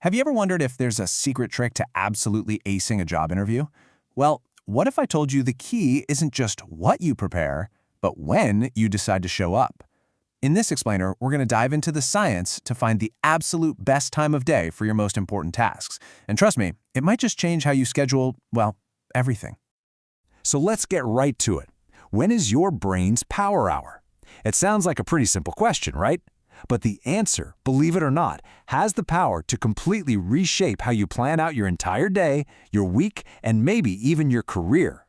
Have you ever wondered if there's a secret trick to absolutely acing a job interview? Well, what if I told you the key isn't just what you prepare, but when you decide to show up? In this explainer, we're going to dive into the science to find the absolute best time of day for your most important tasks. And trust me, it might just change how you schedule, well, everything. So let's get right to it. When is your brain's power hour? It sounds like a pretty simple question, right? But the answer, believe it or not, has the power to completely reshape how you plan out your entire day, your week, and maybe even your career.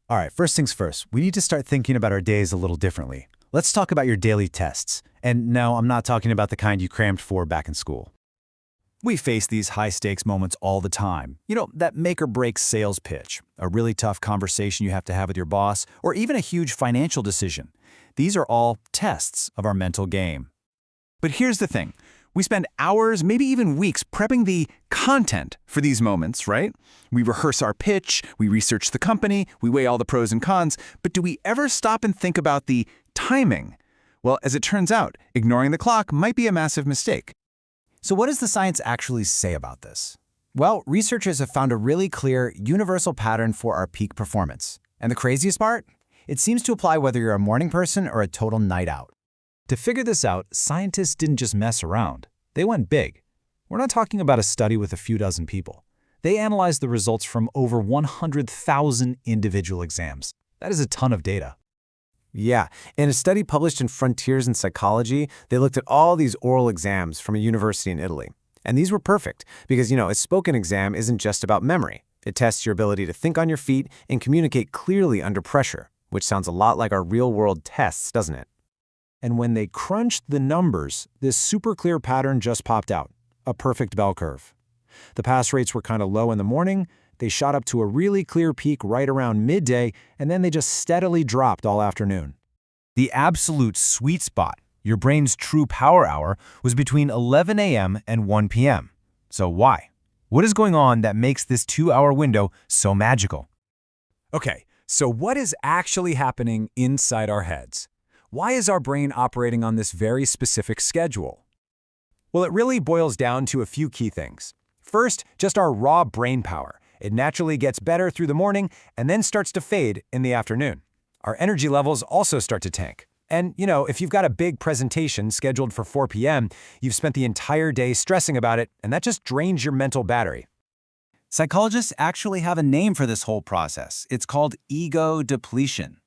All right, first things first, we need to start thinking about our days a little differently. Let's talk about your daily tests. And no, I'm not talking about the kind you crammed for back in school. We face these high-stakes moments all the time. You know, that make-or-break sales pitch, a really tough conversation you have to have with your boss, or even a huge financial decision. These are all tests of our mental game. But here's the thing. We spend hours, maybe even weeks, prepping the content for these moments, right? We rehearse our pitch, we research the company, we weigh all the pros and cons, but do we ever stop and think about the timing? Well, as it turns out, ignoring the clock might be a massive mistake. So what does the science actually say about this? Well, researchers have found a really clear, universal pattern for our peak performance. And the craziest part? It seems to apply whether you're a morning person or a total night out. To figure this out, scientists didn't just mess around. They went big. We're not talking about a study with a few dozen people. They analyzed the results from over 100,000 individual exams. That is a ton of data. Yeah, in a study published in Frontiers in Psychology, they looked at all these oral exams from a university in Italy. And these were perfect because, a spoken exam isn't just about memory. It tests your ability to think on your feet and communicate clearly under pressure, which sounds a lot like our real-world tests, doesn't it? And when they crunched the numbers, this super clear pattern just popped out, a perfect bell curve. The pass rates were kind of low in the morning, they shot up to a really clear peak right around midday, and then they just steadily dropped all afternoon. The absolute sweet spot, your brain's true power hour, was between 11 a.m. and 1 p.m. So why? What is going on that makes this 2-hour window so magical? Okay, so what is actually happening inside our heads? Why is our brain operating on this very specific schedule? Well, it really boils down to a few key things. First, just our raw brain power. It naturally gets better through the morning and then starts to fade in the afternoon. Our energy levels also start to tank. And, if you've got a big presentation scheduled for 4 p.m., you've spent the entire day stressing about it, and that just drains your mental battery. Psychologists actually have a name for this whole process. It's called ego depletion.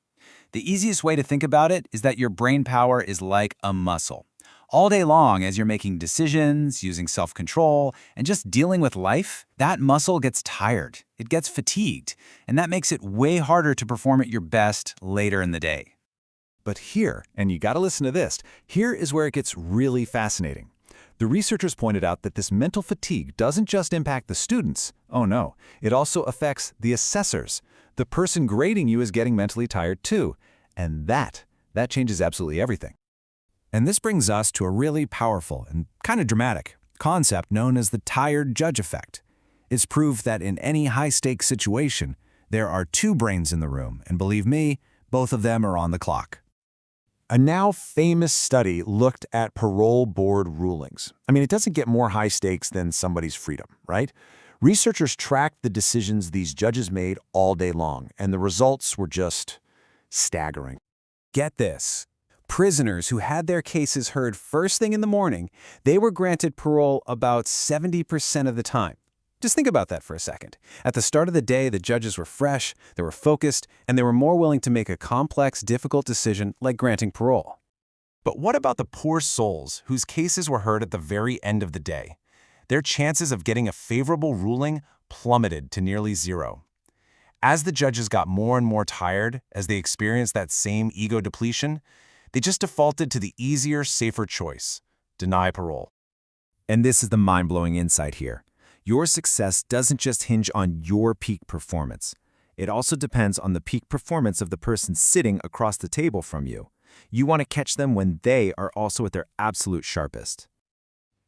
The easiest way to think about it is that your brain power is like a muscle. All day long, as you're making decisions, using self-control, and just dealing with life, that muscle gets tired, it gets fatigued, and that makes it way harder to perform at your best later in the day. But here, and you gotta listen to this, here is where it gets really fascinating. The researchers pointed out that this mental fatigue doesn't just impact the students. Oh no, it also affects the assessors. The person grading you is getting mentally tired too. And that changes absolutely everything. And this brings us to a really powerful and kind of dramatic concept known as the tired judge effect. It's proof that in any high-stakes situation, there are two brains in the room, and believe me, both of them are on the clock. A now famous study looked at parole board rulings. It doesn't get more high stakes than somebody's freedom, right? Researchers tracked the decisions these judges made all day long, and the results were just staggering. Get this. Prisoners who had their cases heard first thing in the morning, they were granted parole about 70% of the time. Just think about that for a second. At the start of the day, the judges were fresh, they were focused, and they were more willing to make a complex, difficult decision like granting parole. But what about the poor souls whose cases were heard at the very end of the day? Their chances of getting a favorable ruling plummeted to nearly zero. As the judges got more and more tired, as they experienced that same ego depletion, they just defaulted to the easier, safer choice: deny parole. And this is the mind-blowing insight here. Your success doesn't just hinge on your peak performance. It also depends on the peak performance of the person sitting across the table from you. You want to catch them when they are also at their absolute sharpest.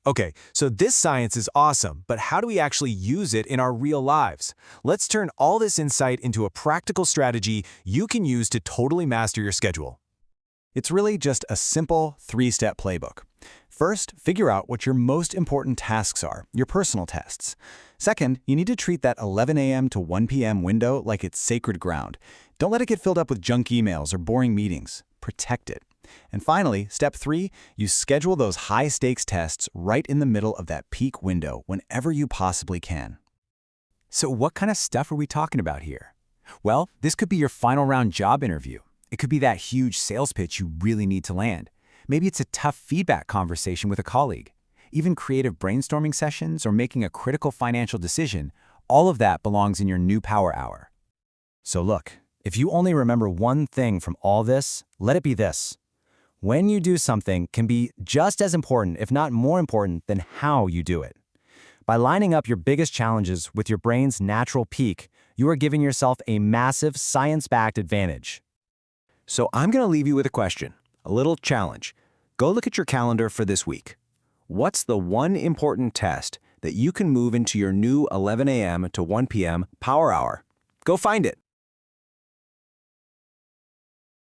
Okay, so this science is awesome, but how do we actually use it in our real lives? Let's turn all this insight into a practical strategy you can use to totally master your schedule. It's really just a simple 3-step playbook. First, figure out what your most important tasks are, your personal tasks. Second, you need to treat that 11 a.m. to 1 p.m. window like it's sacred ground. Don't let it get filled up with junk emails or boring meetings. Protect it. And finally, step 3, you schedule those high-stakes tests right in the middle of that peak window whenever you possibly can. So what kind of stuff are we talking about here? Well, this could be your final round job interview. It could be that huge sales pitch you really need to land. Maybe it's a tough feedback conversation with a colleague. Even creative brainstorming sessions or making a critical financial decision, all of that belongs in your new power hour. So look, if you only remember one thing from all this, let it be this. When you do something can be just as important, if not more important, than how you do it. By lining up your biggest challenges with your brain's natural peak, you are giving yourself a massive science-backed advantage. So I'm going to leave you with a question, a little challenge. Go look at your calendar for this week. What's the one important test that you can move into your new 11 a.m. to 1 p.m. power hour? Go find it.